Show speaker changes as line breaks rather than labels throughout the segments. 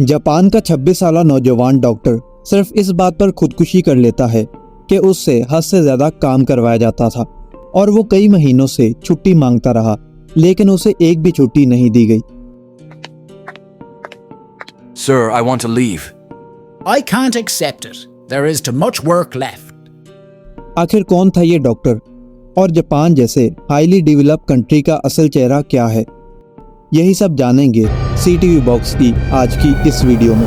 Japan का 26 साला नौजवान डॉक्टर सिर्फ इस बात पर खुदकुशी कर लेता है कि उससे हद से ज्यादा काम करवाया जाता था और वो कई महीनों से छुट्टी मांगता रहा, लेकिन उसे एक भी छुट्टी नहीं दी गई।
Sir, I want to leave.
I can't accept it. There is too much work left.
आखिर कौन था ये डॉक्टर और जापान जैसे हाईली डेवलप्ड कंट्री का असल चेहरा क्या है? यही सब जानेंगे CTV बॉक्स की आज की इस वीडियो में।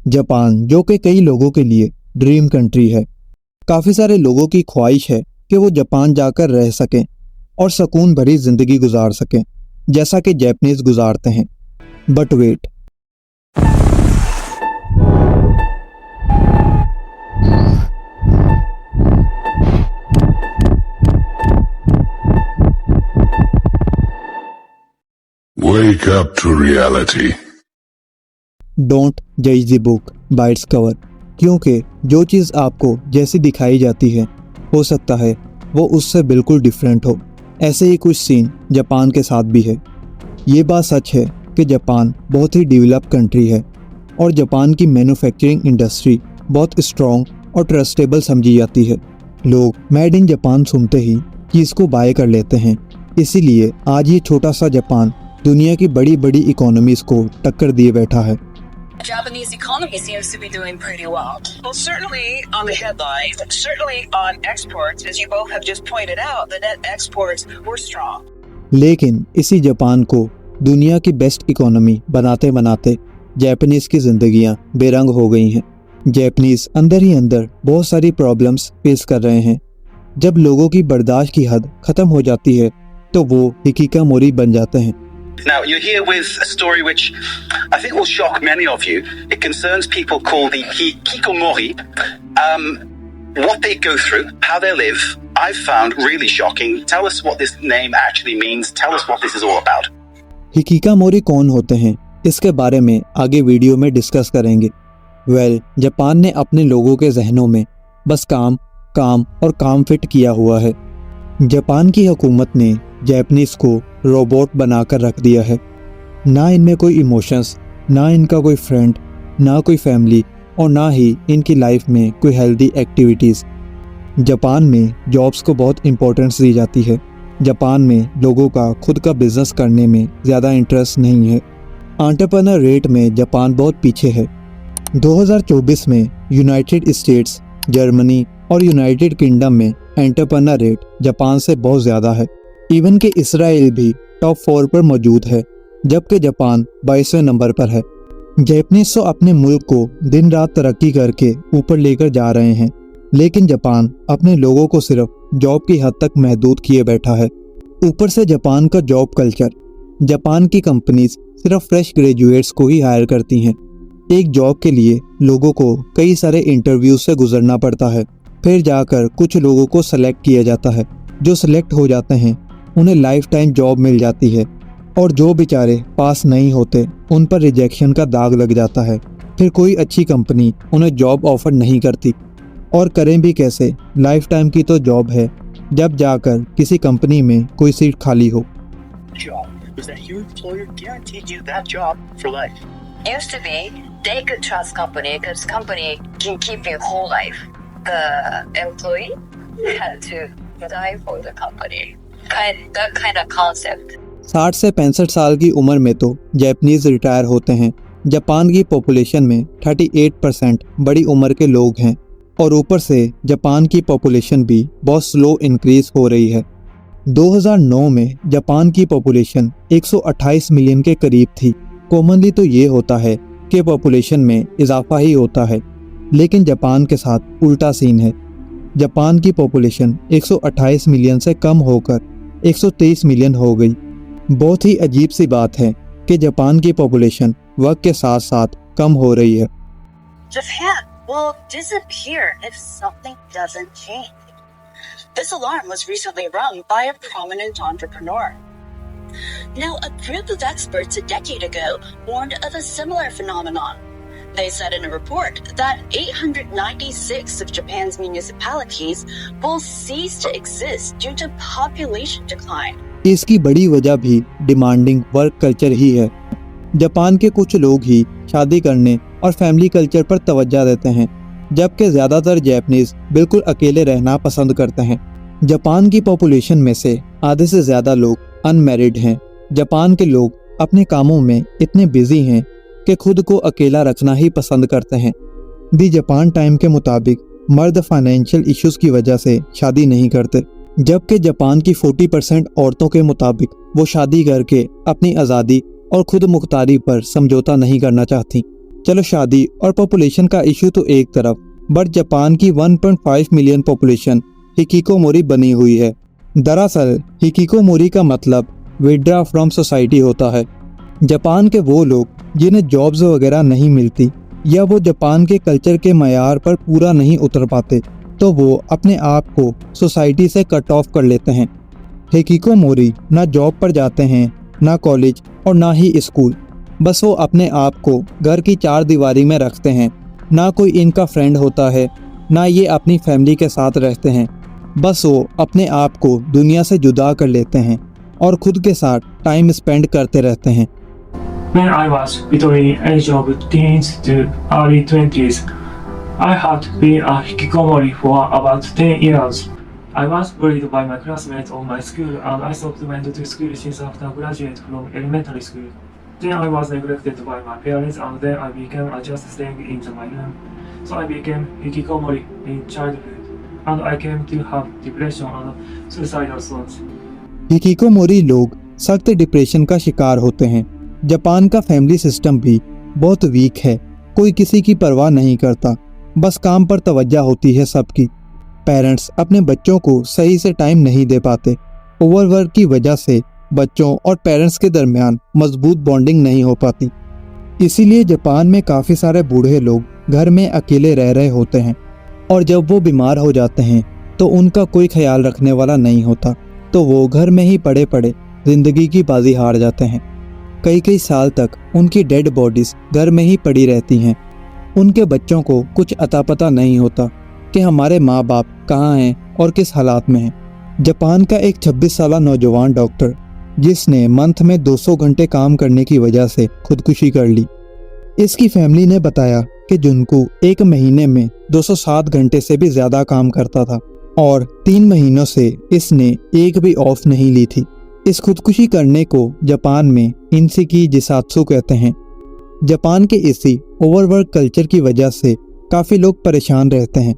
जापान, जो कि कई लोगों के लिए ड्रीम कंट्री है। काफी सारे लोगों की ख्वाहिश है कि वो जापान जाकर रह सकें और सुकून भरी जिंदगी गुजार सकें, जैसा कि जापानीज गुजारते हैं। But wait,
Wake up to reality.
Don't जज the book by its cover, क्योंकि जो चीज़ आपको जैसी दिखाई जाती है हो सकता है वो उससे बिल्कुल डिफरेंट हो। ऐसे ही कुछ सीन जापान के साथ भी है। ये बात सच है कि जापान बहुत ही डेवलप्ड कंट्री है और जापान की मैन्युफैक्चरिंग इंडस्ट्री बहुत स्ट्रॉन्ग और ट्रस्टेबल समझी जाती है। लोग मेड इन जापान सुनते ही चीज़ को बाय कर लेते हैं। इसीलिए आज ये छोटा सा जापान दुनिया की बड़ी बड़ी इकोनॉमीज को टक्कर दिए बैठा है।
Japanese economy seems to be doing pretty well. Well, certainly on the headline, certainly on exports, as you both have just pointed out, the net exports were strong.
लेकिन इसी जापान को दुनिया की बेस्ट इकोनॉमी बनाते बनाते Japanese की जिंदगियां बेरंग हो गई हैं। जापानीज अंदर ही अंदर बहुत सारी प्रॉब्लम्स फेस कर रहे हैं। जब लोगों की बर्दाश्त की हद खत्म हो जाती है तो वो हिकिकोमोरी बन जाते हैं।
Now, you're here with a story which I think will shock many of you. It concerns people called the hikikomori. What they go through, how they live, I've found really shocking. Tell us what this name actually means. Tell us what this is all about.
Hikikomori कौन होते हैं, इसके बारे में आगे video में discuss करेंगे। Japan ने अपने लोगों के जहनों में बस काम काम और काम फिट किया हुआ है। जापान की हुकूमत ने जापानीज को रोबोट बनाकर रख दिया है। ना इनमें कोई इमोशंस, ना इनका कोई फ्रेंड, ना कोई फैमिली और ना ही इनकी लाइफ में कोई हेल्दी एक्टिविटीज़। जापान में जॉब्स को बहुत इम्पोर्टेंस दी जाती है। जापान में लोगों का खुद का बिजनेस करने में ज़्यादा इंटरेस्ट नहीं है। एंटरप्रेन्योर रेट में जापान बहुत पीछे है। 2024 में यूनाइटेड स्टेट्स, जर्मनी और यूनाइटेड किंगडम में एंटरप्रेन्योर रेट जापान से बहुत ज़्यादा है। इवन के इसराइल भी टॉप 4 पर मौजूद है, जबकि जापान 22वें नंबर पर है। जापानीज तो अपने मुल्क को दिन रात तरक्की करके ऊपर लेकर जा रहे हैं, लेकिन जापान अपने लोगों को सिर्फ जॉब की हद तक महदूद किए बैठा है। ऊपर से जापान का जॉब कल्चर, जापान की कंपनीज सिर्फ फ्रेश ग्रेजुएट्स को ही हायर करती हैं। एक जॉब के लिए लोगों को कई सारे इंटरव्यू से गुजरना पड़ता है, फिर जाकर कुछ लोगों को सेलेक्ट किया जाता है। जो सेलेक्ट हो जाते हैं उन्हें लाइफ टाइम जॉब मिल जाती है और जो बेचारे पास नहीं होते उन पर रिजेक्शन का दाग लग जाता है। फिर कोई अच्छी कंपनी उन्हें जॉब ऑफर नहीं करती, और करें भी कैसे, लाइफ टाइम की तो जॉब है, जब जाकर किसी कंपनी में कोई सीट खाली हो।
Used to be, they could trust company because company can keep you whole life. The employee had to die for the company. That kind of concept.
60 से 65 साल की उम्र में तो जापानीज रिटायर होते हैं। जापान की पॉपुलेशन में 38% बड़ी उम्र के लोग हैं और ऊपर से जापान की पॉपुलेशन भी बहुत स्लो इंक्रीज हो रही है। 2009 में जापान की पॉपुलेशन 128 मिलियन के करीब थी। कॉमनली तो ये होता है कि पॉपुलेशन में इजाफा ही होता है, लेकिन जापान के साथ उल्टा सीन है। जापान की पॉपुलेशन 128 मिलियन से कम होकर 123 मिलियन हो गई। बहुत ही अजीब सी बात है कि जापान की पॉपुलेशन वक्त के साथ साथ कम हो रही है।
Japan will disappear if something doesn't change. This alarm was recently rung by a prominent entrepreneur. Now, a group of experts a decade ago warned of a similar phenomenon.
They said in a report that 896 of Japan's municipalities will cease to exist due to population decline.
इसकी बड़ी वजह भी demanding work culture ही है। Japan के कुछ लोग ही शादी करने और फैमिली कल्चर पर तवज्जो देते हैं, जबकि ज़्यादातर जापानीज बिल्कुल अकेले रहना पसंद करते हैं। जापान की पॉपुलेशन में से आधे से ज़्यादा लोग अनमैरिड हैं। जापान के लोग अपने कामों में इतने बिजी हैं कि खुद को अकेला रखना ही पसंद करते हैं। दी जापान टाइम के मुताबिक मर्द फाइनेंशियल इश्यूज की वजह से शादी नहीं करते, जबकि जापान की 40% औरतों के मुताबिक वो शादी करके अपनी आज़ादी और खुद मुख्तारी पर समझौता नहीं करना चाहती। चलो शादी और पॉपुलेशन का इशू तो एक तरफ, बट जापान की 1.5 मिलियन पॉपुलेशन हिकिकोमोरी बनी हुई है। दरअसल हिकिकोमोरी का मतलब विड्रा फ्रॉम सोसाइटी होता है। जापान के वो लोग जिन्हें जॉब्स वगैरह नहीं मिलती या वो जापान के कल्चर के मयार पर पूरा नहीं उतर पाते, तो वो अपने आप को सोसाइटी से कट ऑफ कर लेते हैं। हिकिकोमोरी ना जॉब पर जाते हैं, ना कॉलेज और ना ही स्कूल। बस वो अपने आप को घर की चार दीवारी में रखते हैं। ना कोई इनका फ्रेंड होता है, ना ये अपनी फैमिली के साथ रहते हैं। बस वो अपने आप को दुनिया से जुदा कर लेते हैं और खुद के साथ टाइम स्पेंड करते रहते हैं।
When I was between age of teens to early 20s, I had been a hikikomori for about 10 years. I was bullied by my classmates on my school and I stopped went to school since after graduate from elementary school. Then I was neglected by my parents and then I became just staying in my room. So I became hikikomori in childhood and I came to have depression and suicidal thoughts.
Hikikomori लोग सख्त depression का शिकार होते हैं। Japan का family system भी बहुत week है। कोई किसी की परवाह नहीं करता, बस काम पर तवज्जो होती है सबकी। पेरेंट्स अपने बच्चों को सही से टाइम नहीं दे पाते। ओवरवर्क की वजह से बच्चों और पेरेंट्स के दरमियान मजबूत बॉन्डिंग नहीं हो पाती। इसीलिए जापान में काफ़ी सारे बूढ़े लोग घर में अकेले रह रहे होते हैं और जब वो बीमार हो जाते हैं तो उनका कोई ख्याल रखने वाला नहीं होता, तो वो घर में ही पड़े पड़े जिंदगी की बाजी हार जाते हैं। कई कई साल तक उनकी डेड बॉडीज घर में ही पड़ी रहती हैं। उनके बच्चों को कुछ अता पता नहीं होता कि हमारे माँ बाप कहाँ हैं और किस हालात में हैं। जापान का एक 26 साला नौजवान डॉक्टर जिसने मंथ में 200 घंटे काम करने की वजह से खुदकुशी कर ली। इसकी फैमिली ने बताया कि जुनको एक महीने में 207 घंटे से भी ज़्यादा काम करता था और 3 महीनों से इसने एक भी ऑफ नहीं ली थी। इस खुदकुशी करने को जापान में इनसिकी जिसात्सु कहते हैं। जापान के इसी ओवरवर्क कल्चर की वजह से काफ़ी लोग परेशान रहते हैं।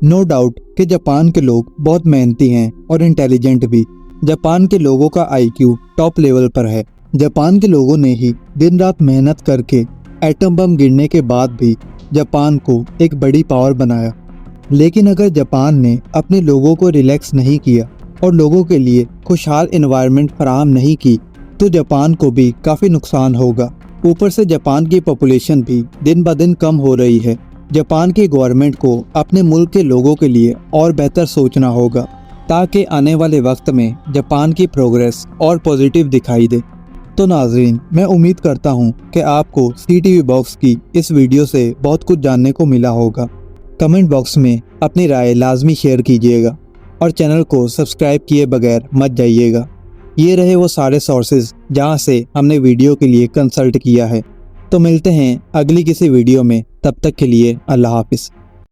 नो डाउट कि जापान के लोग बहुत मेहनती हैं और इंटेलिजेंट भी। जापान के लोगों का IQ टॉप लेवल पर है। जापान के लोगों ने ही दिन रात मेहनत करके एटम बम गिरने के बाद भी जापान को एक बड़ी पावर बनाया। लेकिन अगर जापान ने अपने लोगों को रिलैक्स नहीं किया और लोगों के लिए खुशहाल एनवायरनमेंट फराहम नहीं की, तो जापान को भी काफ़ी नुकसान होगा। ऊपर से जापान की पॉपुलेशन भी दिन ब दिन कम हो रही है। जापान की गवर्नमेंट को अपने मुल्क के लोगों के लिए और बेहतर सोचना होगा ताकि आने वाले वक्त में जापान की प्रोग्रेस और पॉजिटिव दिखाई दे। तो नाजरीन, मैं उम्मीद करता हूँ कि आपको CTV बॉक्स की इस वीडियो से बहुत कुछ जानने को मिला होगा। कमेंट बॉक्स में अपनी राय लाजमी शेयर कीजिएगा और चैनल को सब्सक्राइब किए बगैर मत जाइएगा। ये रहे वो सारे सोर्सेज जहाँ से हमने वीडियो के लिए कंसल्ट किया है। तो मिलते हैं अगली किसी वीडियो में, तब तक के लिए अल्लाह हाफिज़।